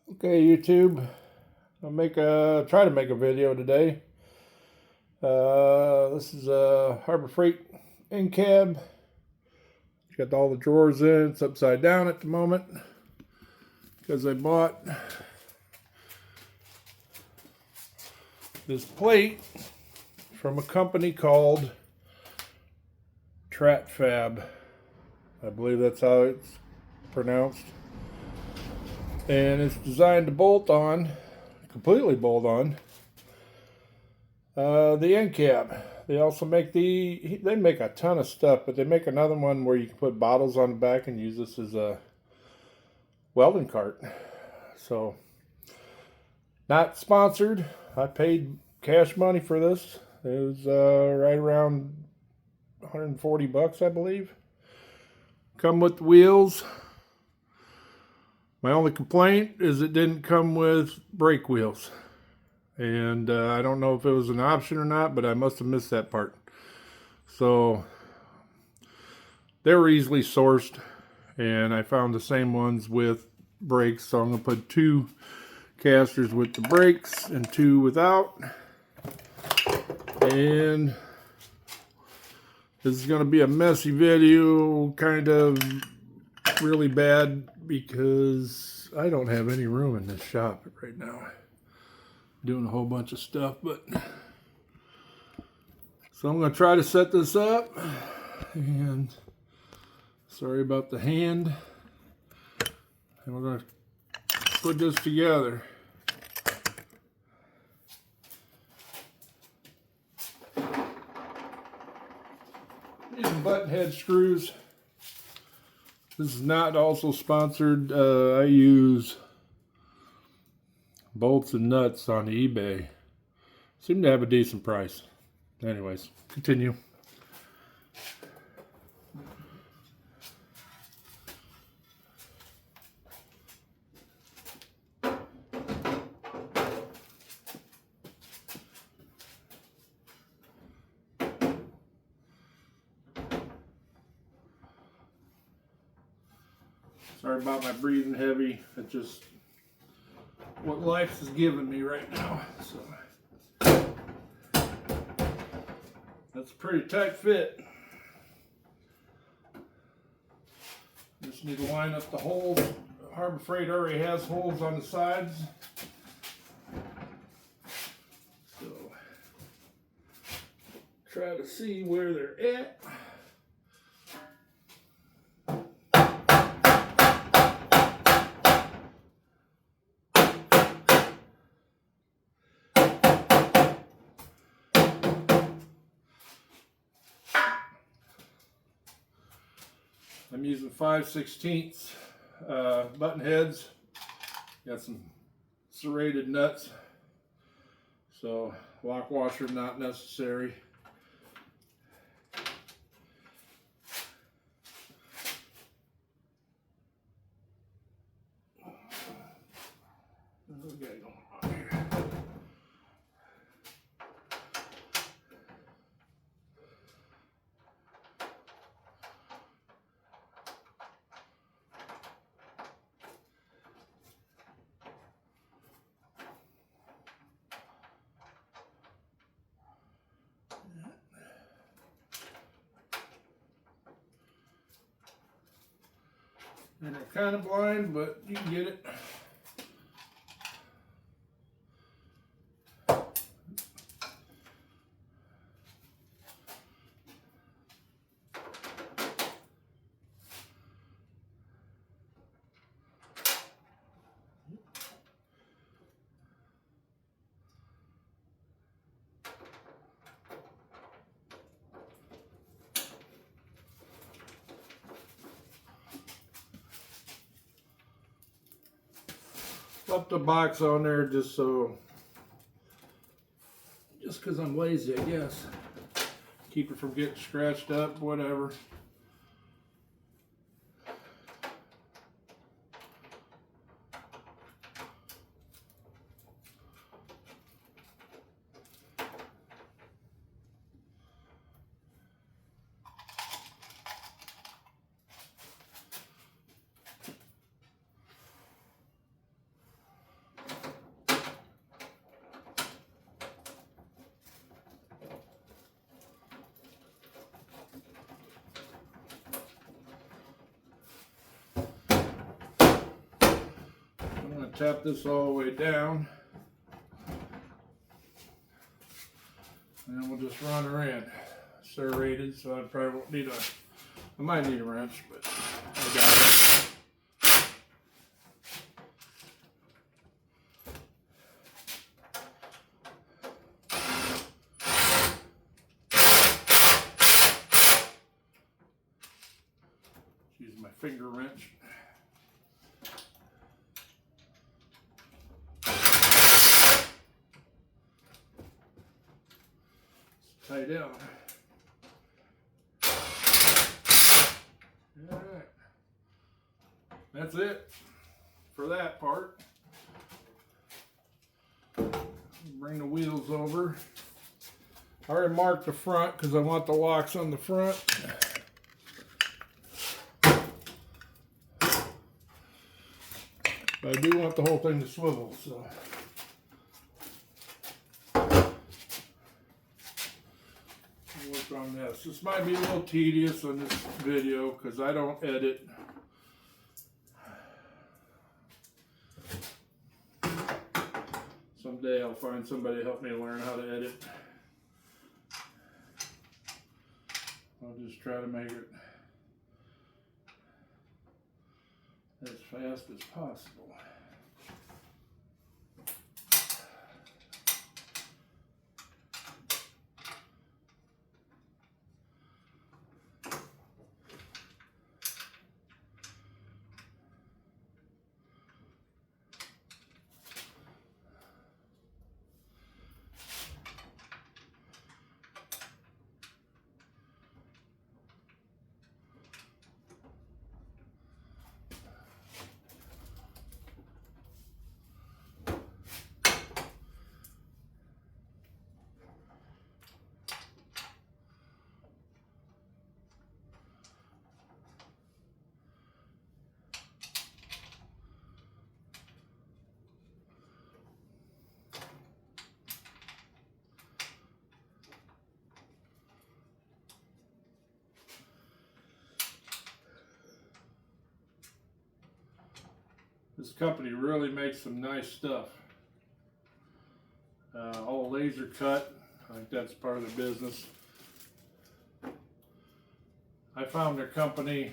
Okay, YouTube. Try to make a video today. This is a Harbor Frieght end cab. It's got all the drawers in. It's upside down at the moment because I bought this plate from a company called Tratfab. I believe that's how it's pronounced. And it's designed to completely bolt on the end cap. They also make they make a ton of stuff, but they make another one where you can put bottles on the back and use this as a welding cart. So, not sponsored. I paid cash money for this. It was right around 140 bucks, I believe. Come with the wheels. My only complaint is it didn't come with brake wheels. And I don't know if it was an option or not, but I must have missed that part. So they were easily sourced, and I found the same ones with brakes. So I'm going to put 2 casters with the brakes and 2 without. And this is going to be a messy video, kind of really bad, because I don't have any room in this shop right now. Doing a whole bunch of stuff, so I'm going to try to set this up, and sorry about the hand, and we're going to put this together. Using button head screws. This is not also sponsored. I use bolts and nuts on eBay. Seem to have a decent price. Anyways, continue. Sorry about my breathing heavy. It's just what life is giving me right now. So that's a pretty tight fit. Just need to line up the holes. Harbor Frieght already has holes on the sides. So try to see where they're at. I'm using 5/16 button heads. Got some serrated nuts, so lock washer not necessary. What do we got going on here? And they're kind of blind, but you can get it. Left the box on there just because I'm lazy, I guess. Keep it from getting scratched up, whatever. tap this all the way down. And then we'll just run her in. Serrated, so I probably won't need I might need a wrench, but I got it. Use my finger wrench. Tie down. All right. That's it for that part. Bring the wheels over. I already marked the front because I want the locks on the front. But I do want the whole thing to swivel, so. Work on this. This might be a little tedious on this video because I don't edit. Someday I'll find somebody to help me learn how to edit. I'll just try to make it as fast as possible. This company really makes some nice stuff. All laser cut. I think that's part of the business. I found their company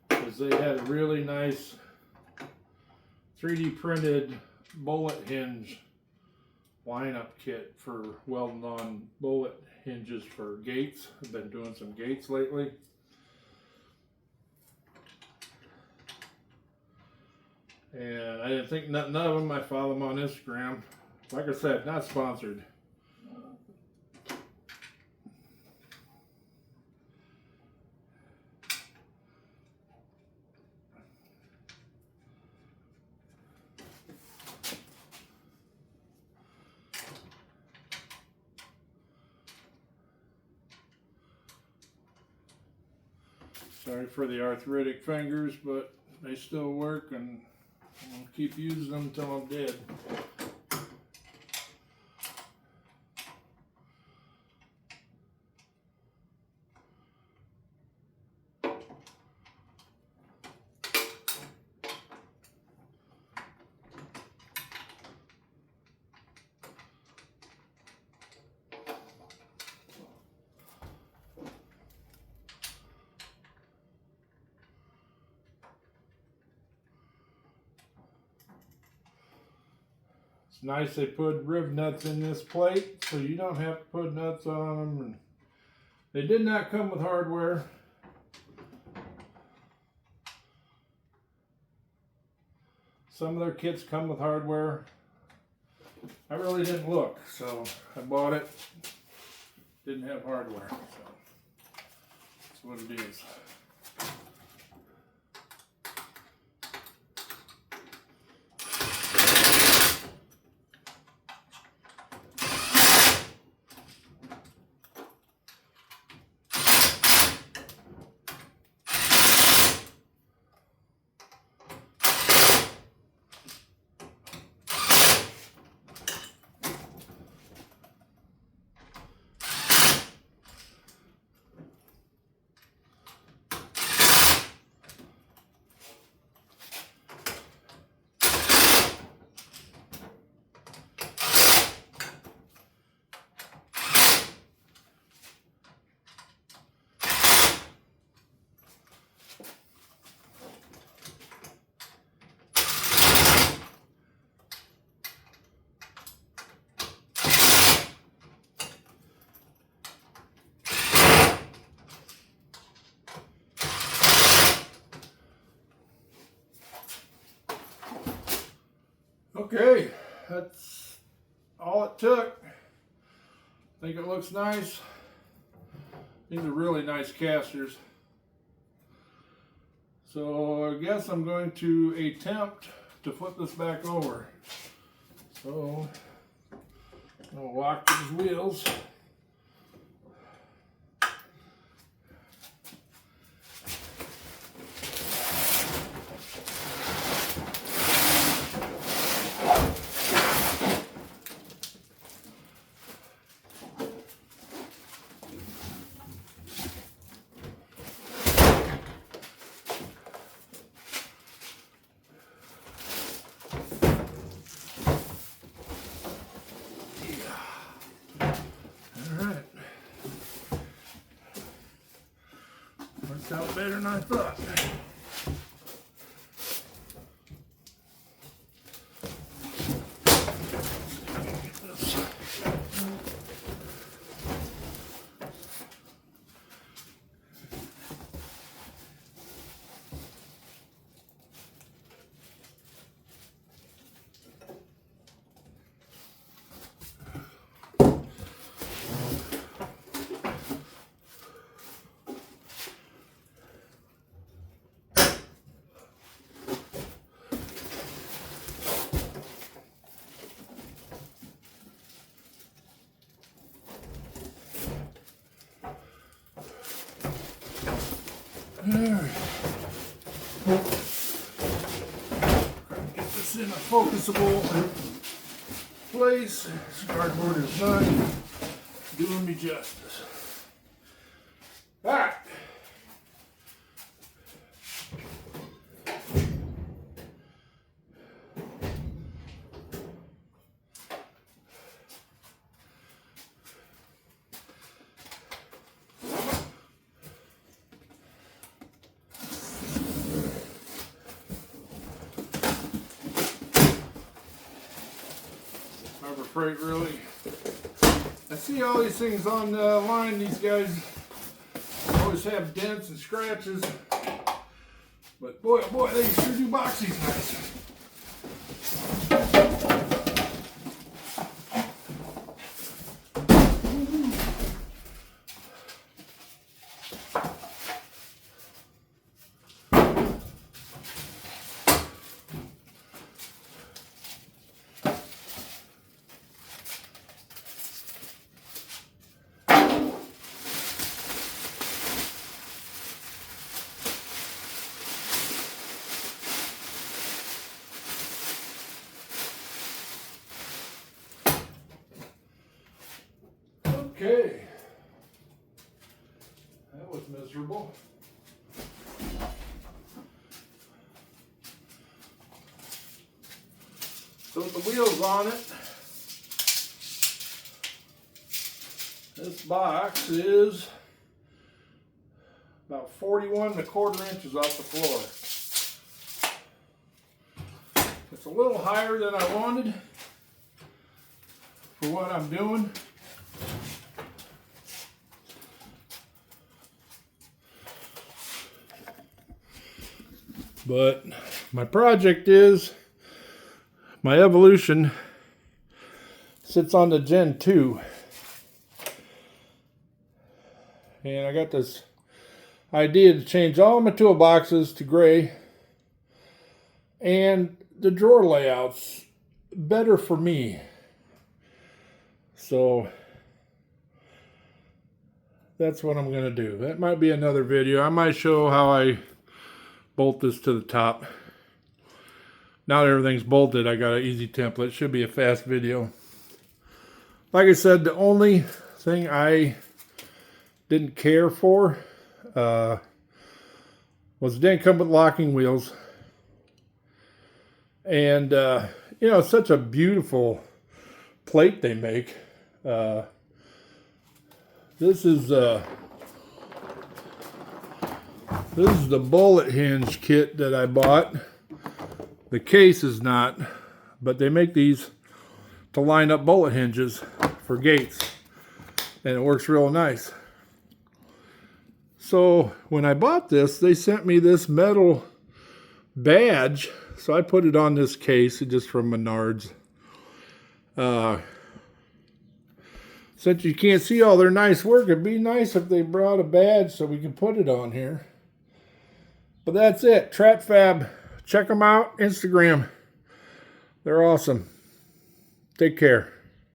because they had a really nice 3D printed bullet hinge lineup kit for welding on bullet hinges for gates. I've been doing some gates lately. And I didn't think none of them. I follow them on Instagram. Like I said, not sponsored. Sorry for the arthritic fingers, but they still work, and I'll keep using them until I'm dead. It's nice they put rib nuts in this plate, so you don't have to put nuts on them. And they did not come with hardware. Some of their kits come with hardware. I really didn't look, so I bought it. Didn't have hardware, so that's what it is. Okay, that's all it took. I think it looks nice. These are really nice casters. So I guess I'm going to attempt to flip this back over. So I'll lock these wheels. Worked out better than I thought. Alright. Get this in a focusable place. This cardboard is not doing me justice. Alright. Harbor Frieght, really. I see all these things on the line. These guys always have dents and scratches, but boy, oh boy, they sure do box these nice. Okay, that was miserable. So with the wheels on it, this box is about 41¼ inches off the floor. It's a little higher than I wanted for what I'm doing. But my project is, my Evolution sits on the Gen 2. And I got this idea to change all my toolboxes to gray. And the drawer layout's better for me. So that's what I'm going to do. That might be another video. I might show how I bolt this to the top. Now that everything's bolted, I got an easy template. Should be a fast video. Like I said, the only thing I didn't care for was it didn't come with locking wheels. And you know, it's such a beautiful plate they make. This is the bullet hinge kit that I bought. The case is not, but they make these to line up bullet hinges for gates, and it works real nice. So when I bought this, they sent me this metal badge. So I put it on this case just from Menards. Since you can't see all their nice work, it'd be nice if they brought a badge so we can put it on here. But that's it. Tratfab. Check them out. Instagram. They're awesome. Take care.